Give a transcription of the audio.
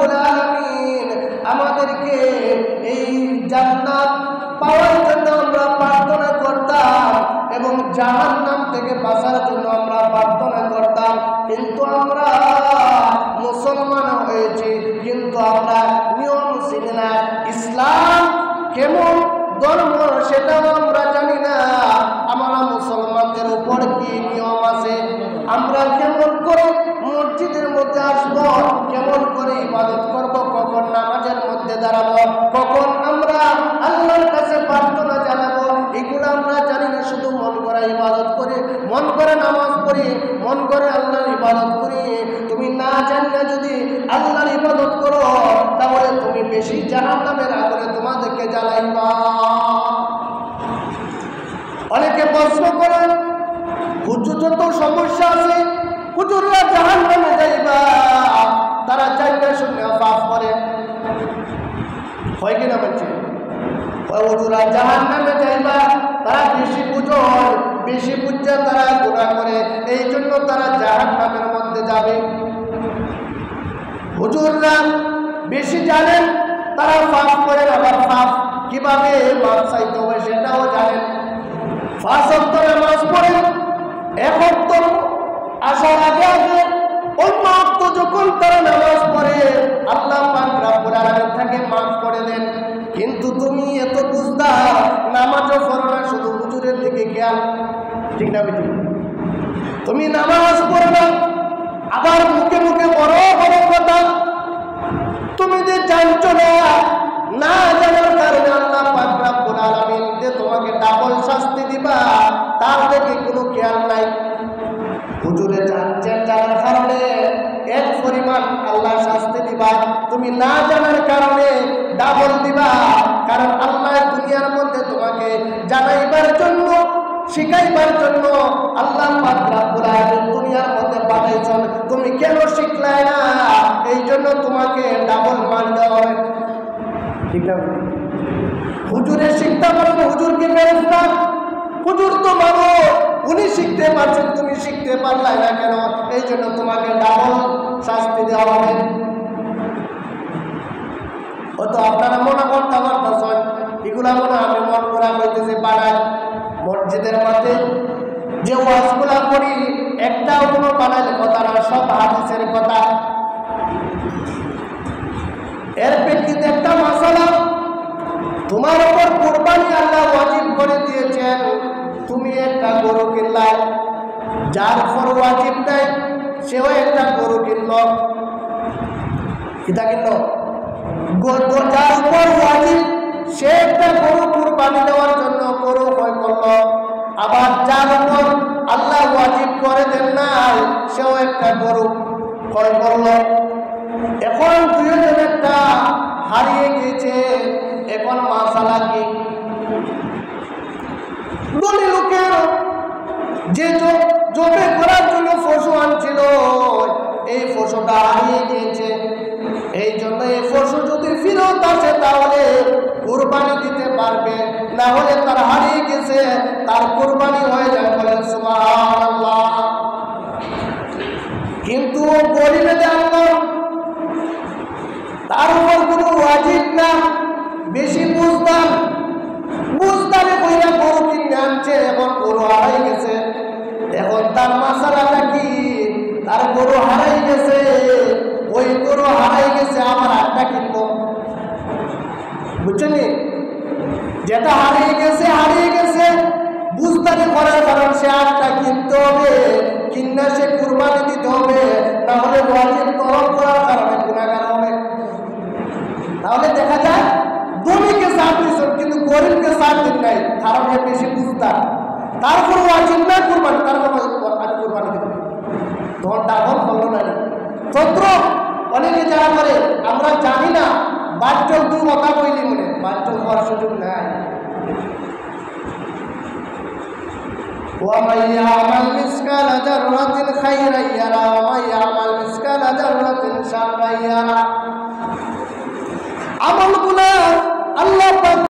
রব্বুল আলামিন আমাদেরকে এই জান্নাত পাওয়ার জন্য আমরা প্রার্থনা করতাম এবং জাহান্নাম থেকে বাঁচার জন্য আমরা প্রার্থনা করতাম, কিন্তু আমরা মুসলমান হয়েছি কিন্তু আমরা নিয়ম চিনি না। ইসলাম কেমন ধর্ম সেটাও আমরা জানি না। আমরা মুসলমানদের উপর কি নিয়ম আছে, আমরা কেমন করে মসজিদের মধ্যে আসবো, কেমন করে ইবাদত করব, কখন নামাজের মধ্যে দাঁড়াবো, কখন আমরা আল্লাহর কাছে প্রার্থনা জানাবো, এগুলো আমরা জানি না। শুধু মন করে ইবাদত করি, মন করে নামাজ পড়ি, মন করে আল্লাহর ইবাদত করি। তুমি না জানিনা যদি আল্লাহর ইবাদত করো তাহলে তুমি বেশি জাহান্নামের আগুনে তোমাদেরকে জ্বালাইবা। অনেকে প্রশ্ন করেন হুজুর যত সমস্যা আছে হুজুররা জাহান্নামে যাইবা, তারা যাইবা শুনে পাপ করে, হয় কিনা বলছে? হুজুররা জাহান্নামে যাইবা, তারা বেশি পুজো, বেশি পূজা তারা গুনাহ করে, এই জন্য তারা জাহান্নামের মধ্যে যাবে। হুজুররা বেশি জানেন, তারা পাপ করে, আবার পাপ কিভাবে মাপ চাইতে হবে সেটাও জানেন। 5 ওয়াক্ত নামাজ পড়েন, 1 ওয়াক্ত আসার আগে আগে অন্য ওয়াক্ত যখন তারা নামাজ পড়ে আল্লাহ পাক রব্বুল আলামিন তাকে মাফ করে দেন। কিন্তু তুমি এত বুঝতা নামাজও পড়ো না, শুধু হুজুরের দিকে খেয়াল, ঠিক না বেটি? তুমি নামাজ পড়ো না, আবার মুখে মুখে বড় বড় কথা, তুমি যে জানছো না জানার কারণে আল্লাহ পাক রব্বুল আলামিন যে তোমাকে ডাবল শাস্তি দিবা তার দিকে কোনো খেয়াল নাই। হুজুরে জানছেন, জানার কারণে এক পরিমাণ আল্লাহ শাস্তি দিবা, তুমি না জানার কারণে ডাবল দিবা। কারণ আল্লাহ দুনিয়ার মধ্যে তোমাকে জানাইবার জন্য, শিখাইবার জন্য আল্লাহ পাক রব্বুল আলামিন দুনিয়ার মধ্যে পাঠাইছেন। তুমি কেন শিখলে না, এই জন্য তোমাকে ডাবল মান দেওয়া হয়, ঠিক না? হুজুরে শিখতে পারবে, হুজুরকে ফেরেশতা, হুজুর তো মানো, উনি শিখতে পারছেন, তুমি শিখতে পারলাই না কেন, এই জন্য তোমাকে ডাবল শাস্তি দেওয়া হবে। হয়তো আপনারা মনে করতে পারতেছেন এগুলা মনে আমি মন করা হইতেছে পাড়ায় মসজিদের মধ্যে যে ওয়াজগুলা করি একটাও কোনো বানাইলে কথা না, সব হাদিসের কথা। এর প্রেক্ষিতে একটা মাসালা, তোমার উপর কুরবানি আল্লাহ ওয়াজিব করে দিয়েছেন, তুমি একটা গরু কিনলাই, যার উপর ওয়াজিব নাই সেও একটা গরু কিনল, কিতা কিনল? যার উপর ওয়াজিব সে একটা গরু কুরবানি দেওয়ার জন্য গরু ক্রয় করল, আবার যার উপর আল্লাহ ওয়াজিব করে দেন নাই সেও একটা গরু ক্রয় করল। এখন দুইজন একটা হারিয়ে গিয়েছে, এখন মাসালা কি? দলি লোকের যে জবে করার জন্য পশু আনছিল এই পশুটা হারিয়ে গিয়েছে, এই জন্য এই পশু যদি ফেরত আসে তাহলে কুরবানি দিতে পারবে, না হলে তার হারিয়ে গেছে, তার কুরবানি হয়ে যাবে, বলেন সুবহানাল্লাহ। কিন্তু গরিবে আল্লাহ তার উপর কোনো ওয়াজিব না, বেশি বুঝদারে কইরা গরু কিনে আনছে, এখন গরু হারাই গেছে। এখন তার মাসালাটা কি? তার গরু হারাই গেছে, ওই গরু হারাই গেছে, আমার আটটা কিনবো, বুঝছেন? যেটা হারিয়ে গেছে বুঝদারে করার কারণ সে আটটা কিনতে হবে, কিনা সে কুরবানি দিতে হবে, তাহলে ওয়াজিব তলব করার কারণে গুনাহগার হবে। তাহলে দেখা যায় ধনীকে সাথ দিচ্ছেন কিন্তু গরিবকে সাথ দিন নাই, কারণ এর বেশি বুঝতাম, তারপর ওয়াজিব না কুরবানি, তারপর কুরবানি দেবেন, তখন ডাবল করলো না। তন্ত্র অনেকে যারা করে আমরা জানি না, বাচ্চল দু কথা বইলি মনে, বাচ্চল হওয়ার সুযোগ নাই। ومن يعمل مثقال ذرة خيرا يره ومن يعمل مثقال ذرة شرا يره। আমলগুলো আল্লাহ